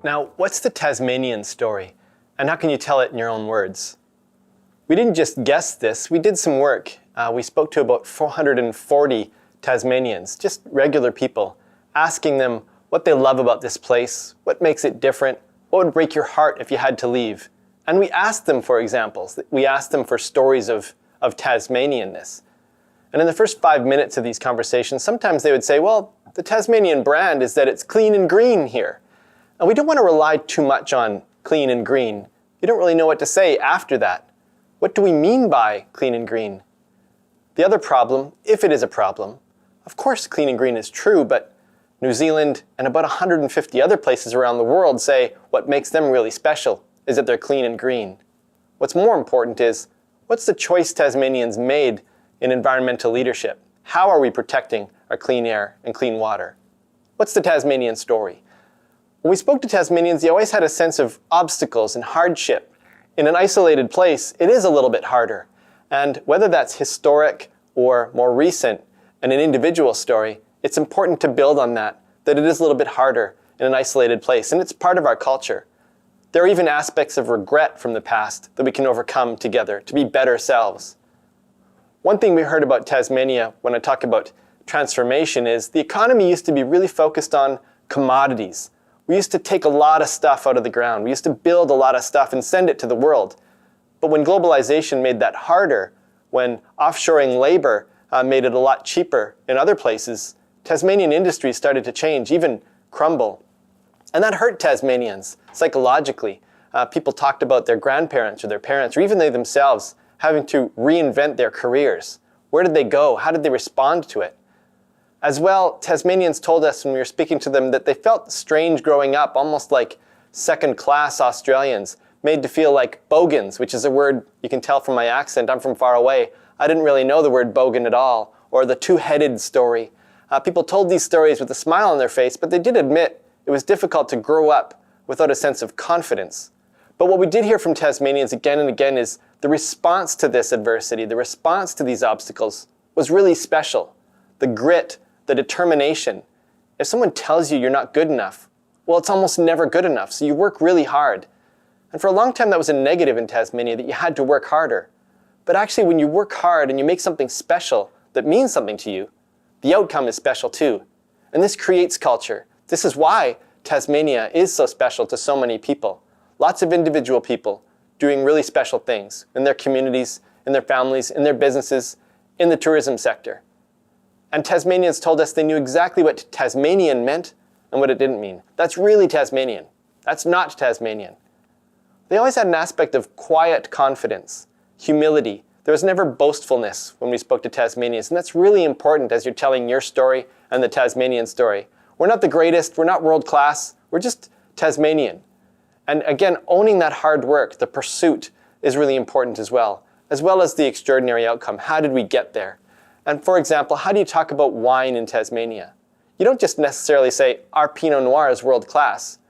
Now, what's the Tasmanian story, and how can you tell it in your own words? We didn't just guess this, we did some work. We spoke to about 440 Tasmanians, just regular people, asking them what they love about this place, what makes it different, what would break your heart if you had to leave. And we asked them for examples. We asked them for stories of Tasmanianness. And in the first 5 minutes of these conversations, sometimes they would say, well, the Tasmanian brand is that it's clean and green here. And we don't want to rely too much on clean and green. You don't really know what to say after that. What do we mean by clean and green? The other problem, if it is a problem, of course clean and green is true, but New Zealand and about 150 other places around the world say what makes them really special is that they're clean and green. What's more important is, what's the choice Tasmanians made in environmental leadership? How are we protecting our clean air and clean water? What's the Tasmanian story? When we spoke to Tasmanians, they always had a sense of obstacles and hardship. In an isolated place, it is a little bit harder. And whether that's historic or more recent and an individual story, it's important to build on that it is a little bit harder in an isolated place. And it's part of our culture. There are even aspects of regret from the past that we can overcome together to be better selves. One thing we heard about Tasmania when I talk about transformation is the economy used to be really focused on commodities. We used to take a lot of stuff out of the ground. We used to build a lot of stuff and send it to the world. But when globalization made that harder, when offshoring labor made it a lot cheaper in other places, Tasmanian industries started to change, even crumble. And that hurt Tasmanians psychologically. People talked about their grandparents or their parents, or even they themselves, having to reinvent their careers. Where did they go? How did they respond to it? As well, Tasmanians told us when we were speaking to them that they felt strange growing up, almost like second-class Australians, made to feel like bogans, which is a word you can tell from my accent. I'm from far away. I didn't really know the word bogan at all, or the two-headed story. People told these stories with a smile on their face, but they did admit it was difficult to grow up without a sense of confidence. But what we did hear from Tasmanians again and again is the response to this adversity, the response to these obstacles was really special. The grit, the determination. If someone tells you you're not good enough, well, it's almost never good enough, so you work really hard. And for a long time that was a negative in Tasmania, that you had to work harder. But actually when you work hard and you make something special that means something to you, the outcome is special too. And this creates culture. This is why Tasmania is so special to so many people. Lots of individual people doing really special things in their communities, in their families, in their businesses, in the tourism sector. And Tasmanians told us they knew exactly what Tasmanian meant and what it didn't mean. That's really Tasmanian. That's not Tasmanian. They always had an aspect of quiet confidence, humility. There was never boastfulness when we spoke to Tasmanians, and that's really important as you're telling your story and the Tasmanian story. We're not the greatest, we're not world class, we're just Tasmanian. And again, owning that hard work, the pursuit, is really important as well as the extraordinary outcome. How did we get there? And for example, how do you talk about wine in Tasmania? You don't just necessarily say, our Pinot Noir is world class.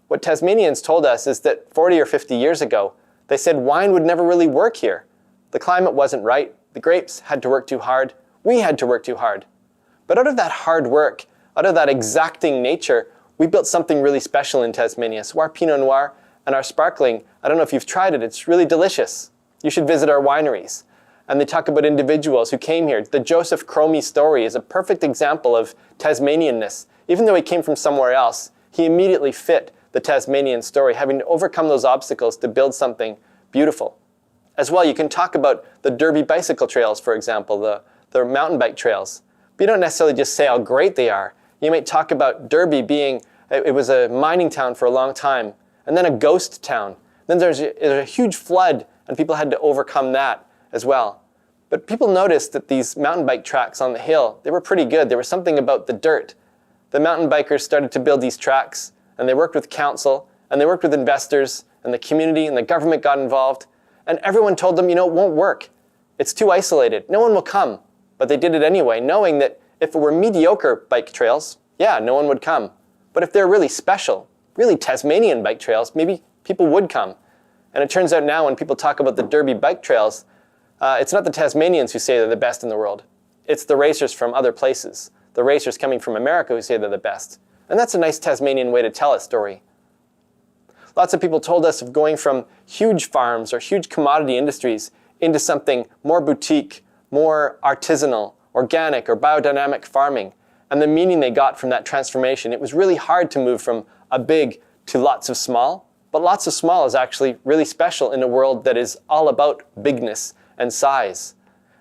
What Tasmanians told us is that 40 or 50 years ago, they said wine would never really work here. The climate wasn't right, the grapes had to work too hard, we had to work too hard. But out of that hard work, out of that exacting nature, we built something really special in Tasmania. So our Pinot Noir and our sparkling, I don't know if you've tried it, it's really delicious. You should visit our wineries. And they talk about individuals who came here. The Joseph Cromie story is a perfect example of Tasmanianness. Even though he came from somewhere else, he immediately fit the Tasmanian story, having to overcome those obstacles to build something beautiful. As well, you can talk about the Derby bicycle trails, for example, the mountain bike trails. But you don't necessarily just say how great they are. You might talk about Derby being, it was a mining town for a long time, and then a ghost town. Then there's a huge flood, and people had to overcome that as well. But people noticed that these mountain bike tracks on the hill, they were pretty good. There was something about the dirt. The mountain bikers started to build these tracks, and they worked with council, and they worked with investors, and the community, and the government got involved. And everyone told them, it won't work. It's too isolated. No one will come. But they did it anyway, knowing that if it were mediocre bike trails, yeah, no one would come. But if they're really special, really Tasmanian bike trails, maybe people would come. And it turns out now when people talk about the Derby bike trails, it's not the Tasmanians who say they're the best in the world. It's the racers from other places, the racers coming from America who say they're the best. And that's a nice Tasmanian way to tell a story. Lots of people told us of going from huge farms or huge commodity industries into something more boutique, more artisanal, organic, or biodynamic farming, and the meaning they got from that transformation. It was really hard to move from a big to lots of small, but lots of small is actually really special in a world that is all about bigness and size.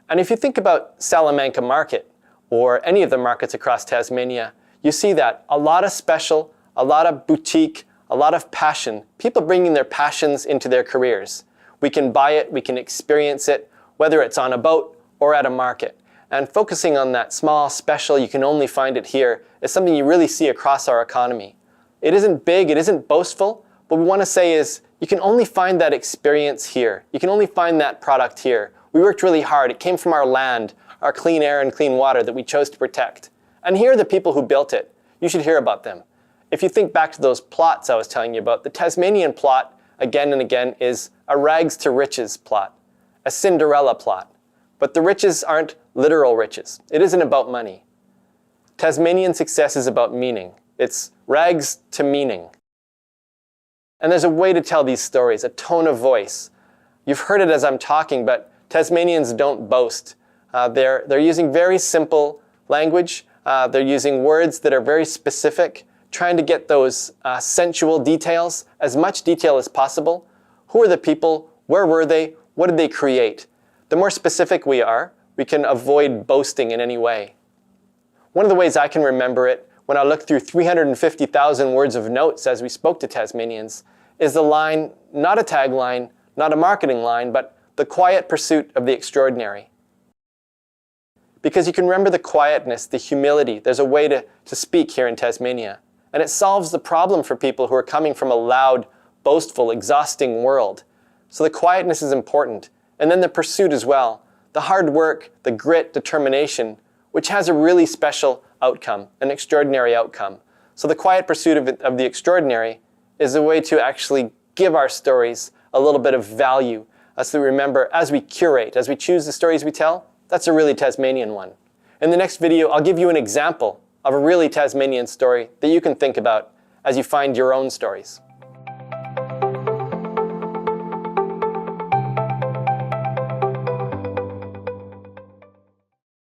And if you think about Salamanca Market, or any of the markets across Tasmania, you see that a lot of special, a lot of boutique, a lot of passion, people bringing their passions into their careers. We can buy it, we can experience it, whether it's on a boat or at a market. And focusing on that small, special, you can only find it here, is something you really see across our economy. It isn't big, it isn't boastful. What we want to say is, you can only find that experience here. You can only find that product here. We worked really hard. It came from our land, our clean air and clean water that we chose to protect. And here are the people who built it. You should hear about them. If you think back to those plots I was telling you about, the Tasmanian plot, again and again, is a rags to riches plot, a Cinderella plot. But the riches aren't literal riches. It isn't about money. Tasmanian success is about meaning. It's rags to meaning. And there's a way to tell these stories, a tone of voice. You've heard it as I'm talking, but Tasmanians don't boast. They're using very simple language. They're using words that are very specific, trying to get those sensual details, as much detail as possible. Who are the people? Where were they? What did they create? The more specific we are, we can avoid boasting in any way. One of the ways I can remember it, when I looked through 350,000 words of notes as we spoke to Tasmanians, is the line, not a tagline, not a marketing line, but the quiet pursuit of the extraordinary. Because you can remember the quietness, the humility. There's a way to speak here in Tasmania. And it solves the problem for people who are coming from a loud, boastful, exhausting world. So the quietness is important. And then the pursuit as well. The hard work, the grit, determination, which has a really special outcome, an extraordinary outcome. So the quiet pursuit of the extraordinary is a way to actually give our stories a little bit of value. So we remember, as we curate, as we choose the stories we tell, that's a really Tasmanian one. In the next video, I'll give you an example of a really Tasmanian story that you can think about as you find your own stories.